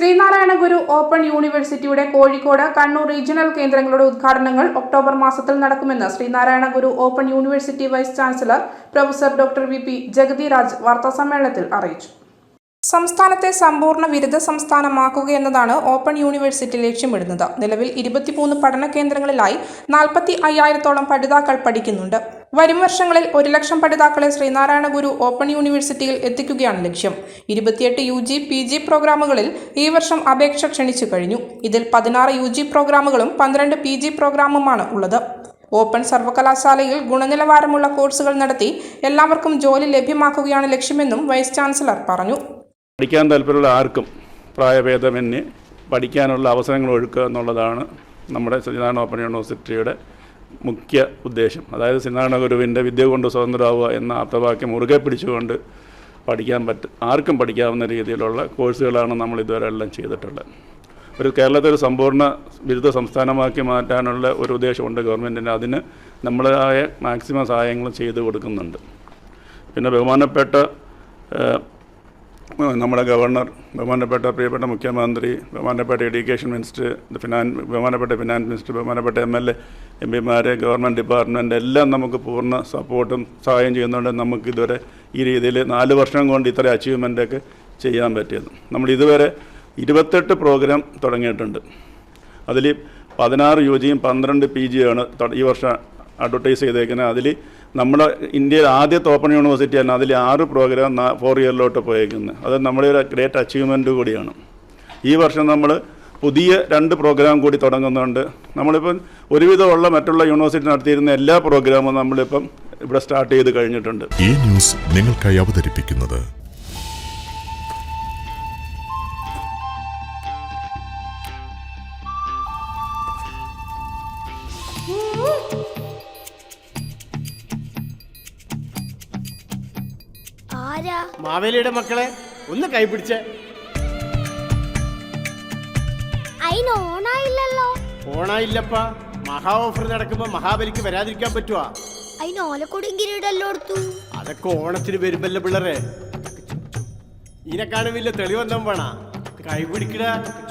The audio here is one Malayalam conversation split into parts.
ശ്രീനാരായണ ഗുരു ഓപ്പൺ യൂണിവേഴ്സിറ്റിയുടെ കോഴിക്കോട്, കണ്ണൂർ റീജിയണൽ കേന്ദ്രങ്ങളുടെ ഉദ്ഘാടനങ്ങൾ ഒക്ടോബർ മാസത്തിൽ നടക്കുമെന്ന് Sreenarayana Guru open university vice chancellor professor doctor V P. Jagathiraj വാർത്താസമ്മേളനത്തിൽ അറിയിച്ചു. സംസ്ഥാനത്തെ സമ്പൂർണ്ണ ബിരുദ സംസ്ഥാനമാക്കുകയെന്നതാണ് ഓപ്പൺ യൂണിവേഴ്സിറ്റി ലക്ഷ്യമിടുന്നത്. നിലവിൽ 23 പഠന കേന്ദ്രങ്ങളിലായി 45,000-ഓളം പഠിതാക്കൾ പഠിക്കുന്നുണ്ട്. വരും വർഷങ്ങളിൽ 1,00,000 പഠിതാക്കളെ ശ്രീനാരായണ ഗുരു ഓപ്പൺ യൂണിവേഴ്സിറ്റിയിൽ എത്തിക്കുകയാണ് ലക്ഷ്യം. 28 UG, PG പ്രോഗ്രാമുകളിൽ ഈ വർഷം അപേക്ഷ ക്ഷണിച്ചു കഴിഞ്ഞു. ഇതിൽ 16 UG പ്രോഗ്രാമുകളും 12 PG പ്രോഗ്രാമുമാണ് ഉള്ളത്. ഓപ്പൺ സർവകലാശാലയിൽ ഗുണനിലവാരമുള്ള കോഴ്സുകൾ നടത്തി എല്ലാവർക്കും ജോലി ലഭ്യമാക്കുകയാണ് ലക്ഷ്യമെന്നും വൈസ് ചാൻസലർ പറഞ്ഞു. പഠിക്കാൻ താല്പര്യമുള്ള ആർക്കും പ്രായഭേദമന്യേ പഠിക്കാനുള്ള അവസരങ്ങൾ ഒരുക്കുക എന്നുള്ളതാണ് നമ്മുടെ ശ്രീനാരായണ ഓപ്പൺ യൂണിവേഴ്സിറ്റിയുടെ മുഖ്യ ഉദ്ദേശം. അതായത് ശ്രീനാരായണ ഗുരുവിൻ്റെ വിദ്യ കൊണ്ട് സ്വതന്ത്രരാവുക എന്ന ആപ്തവാക്യം മുറുകെ പിടിച്ചുകൊണ്ട് ആർക്കും പഠിക്കാവുന്ന രീതിയിലുള്ള കോഴ്സുകളാണ് നമ്മൾ ഇതുവരെ എല്ലാം ചെയ്തിട്ടുള്ളത്. കേരളത്തെ ഒരു സമ്പൂർണ്ണ ബിരുദ സംസ്ഥാനമാക്കി മാറ്റാനുള്ള ഒരു ഉദ്ദേശമുണ്ട് ഗവൺമെൻറ്റിന്. അതിന് നമ്മളായ മാക്സിമം സഹായങ്ങൾ ചെയ്തു കൊടുക്കുന്നുണ്ട്. പിന്നെ ബഹുമാനപ്പെട്ട നമ്മുടെ ഗവർണർ, ബഹുമാനപ്പെട്ട പ്രിയപ്പെട്ട മുഖ്യമന്ത്രി, ബഹുമാനപ്പെട്ട എഡ്യൂക്കേഷൻ മിനിസ്റ്റർ, ബഹുമാനപ്പെട്ട ഫിനാൻസ് മിനിസ്റ്റർ, ബഹുമാനപ്പെട്ട MLA, MP, ഗവൺമെൻറ് ഡിപ്പാർട്ട്മെൻറ്റ് എല്ലാം നമുക്ക് പൂർണ്ണ സപ്പോർട്ടും സഹായം ചെയ്യുന്നുണ്ട്. നമുക്ക് ഇതുവരെ ഈ രീതിയിൽ 4 വർഷം കൊണ്ട് ഇത്ര അച്ചീവ്മെൻ്റൊക്കെ ചെയ്യാൻ പറ്റിയത്. നമ്മൾ ഇതുവരെ 28 പ്രോഗ്രാം തുടങ്ങിയിട്ടുണ്ട്. അതിൽ 16 UGയും 12 PGയാണ് ഈ വർഷം അഡ്വർട്ടൈസ് ചെയ്തേക്കുന്നത്. അതിൽ നമ്മുടെ ഇന്ത്യയിൽ ആദ്യത്തെ ഓപ്പൺ യൂണിവേഴ്സിറ്റിയാണ്. അതിൽ 6 പ്രോഗ്രാം 4 ഇയറിലോട്ട് പോയേക്കുന്നത്. അത് നമ്മുടെ ഒരു ഗ്രേറ്റ് അച്ചീവ്മെൻറ്റ് കൂടിയാണ്. ഈ വർഷം നമ്മൾ പുതിയ 2 പ്രോഗ്രാം കൂടി തുടങ്ങുന്നുണ്ട്. നമ്മളിപ്പം ഒരുവിധമുള്ള മറ്റുള്ള യൂണിവേഴ്സിറ്റി നടത്തിയിരുന്ന എല്ലാ പ്രോഗ്രാമും നമ്മളിപ്പം ഇവിടെ സ്റ്റാർട്ട് ചെയ്ത് കഴിഞ്ഞിട്ടുണ്ട്. ഈ ന്യൂസ് നിങ്ങൾക്കായി അവതരിപ്പിക്കുന്നത് മാവേലിയുടെ മക്കളെ ഒന്ന് കൈപിടിച്ചേ. ഓണായില്ലപ്പാ. മഹാ ഓഫർ നടക്കുമ്പോ മഹാബലിക്ക് വരാതിരിക്കാൻ പറ്റുവാ? അതൊക്കെ ഓണത്തിന് വരുമ്പല്ലേ പിള്ളേരെ. ഇതിനെക്കാളും വലിയ തെളിവെന്താ വേണ? കൈപിടിക്കട,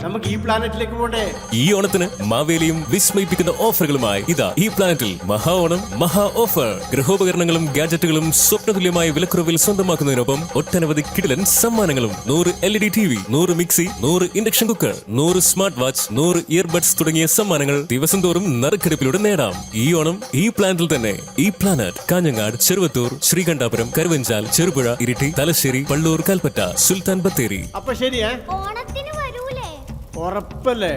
നമുക്ക് ഈ പ്ലാനറ്റിലേക്ക് പോണ്ടേ. ഈ ഓണത്തിന് മാവേലിയും വിസ്മയിപ്പിക്കുന്ന ഓഫറുകളുമായി ഇതാ ഈ പ്ലാനറ്റിൽ മഹാ ഓണം മഹാ ഓഫർ. ഗൃഹോപകരണങ്ങളും ഗാഡ്ജറ്റുകളും സ്വപ്നതുല്യമായ വിലക്കുറവിൽ സ്വന്തമാക്കുന്നതിനൊപ്പം ഒട്ടനവധി കിടിലൻ സമ്മാനങ്ങളും. 100 LED TV, 100 mixie, 100 induction cooker, 100 smart watch, 100 earbuds തുടങ്ങിയ സമ്മാനങ്ങൾ ദിവസം തോറും നറുക്കെടുപ്പിലൂടെ നേടാം. ഈ ഓണം ഈ പ്ലാനറ്റിൽ തന്നെ. ഈ പ്ലാനറ്റ് കാഞ്ഞങ്ങാട്, ചെറുവത്തൂർ, ശ്രീകണ്ഠാപുരം, കരുവഞ്ചാൽ, ചെറുപുഴ, ഇരിട്ടി, തലശ്ശേരി, പള്ളൂർ, കൽപ്പറ്റ, സുൽത്താൻ ബത്തേരി. അപ്പൊ ശരിയാ, ഉറപ്പല്ലേ?